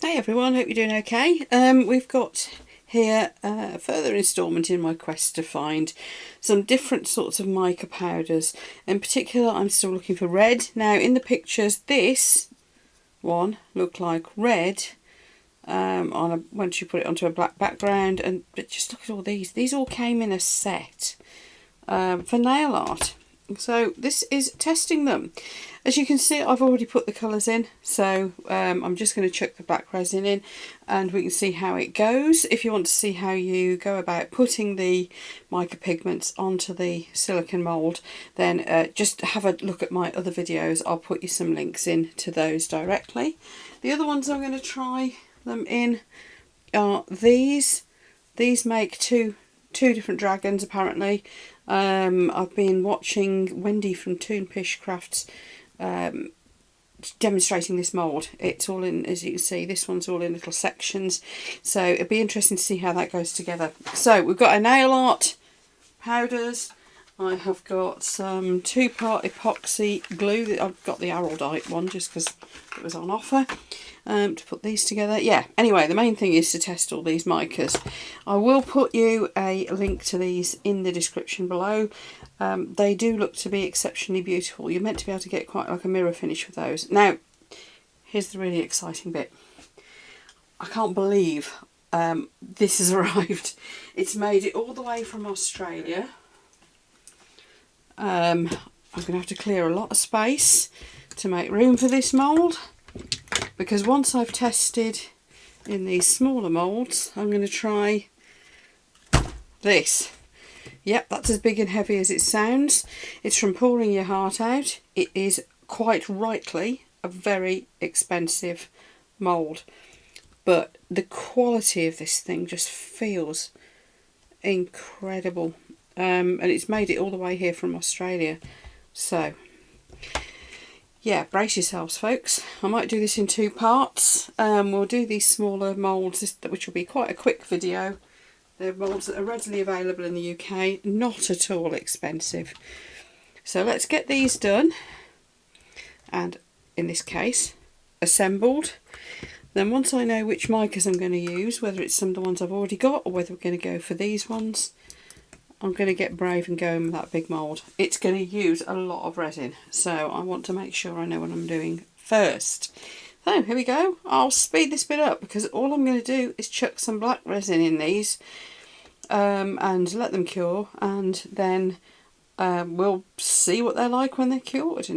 Hey everyone, hope you're doing okay. We've got here a further instalment in my quest to find some different sorts of mica powders. In particular, I'm still looking for red. Now, in the pictures, this one looked like red once you put it onto a black background. But just look at all these. These all came in a set for nail art. So this is testing them. As you can see, I've already put the colours in, so I'm just going to chuck the black resin in and we can see how it goes. If you want to see how you go about putting the mica pigments onto the silicone mould, then just have a look at my other videos. I'll put you some links in to those directly. The other ones I'm going to try them in are these. These make two different dragons apparently. I've been watching Wendy from Toonpish Crafts demonstrating this mould. It's all in, as you can see, this one's all in little sections, so it'll be interesting to see how that goes together. So we've got a nail art powders. I have got some 2-part epoxy glue. I've got the Araldite one just because it was on offer to put these together. Yeah, anyway, the main thing is to test all these micas. I will put you a link to these in the description below. They do look to be exceptionally beautiful. You're meant to be able to get quite like a mirror finish with those. Now, here's the really exciting bit. I can't believe this has arrived. It's made it all the way from Australia. I'm going to have to clear a lot of space to make room for this mould, because once I've tested in these smaller moulds, I'm going to try this. Yep, that's as big and heavy as it sounds. It's from Pouring Your Heart Out. It is quite rightly a very expensive mould, but the quality of this thing just feels incredible. And it's made it all the way here from Australia. So, yeah, brace yourselves, folks. I might do this in 2 parts. We'll do these smaller moulds, which will be quite a quick video. They're moulds that are readily available in the UK, not at all expensive. So let's get these done, and in this case, assembled. Then once I know which micas I'm going to use, whether it's some of the ones I've already got or whether we're going to go for these ones, I'm going to get brave and go with that big mould. It's going to use a lot of resin, so I want to make sure I know what I'm doing first. So here we go. I'll speed this bit up because all I'm going to do is chuck some black resin in these and let them cure, and then we'll see what they're like when they're cured.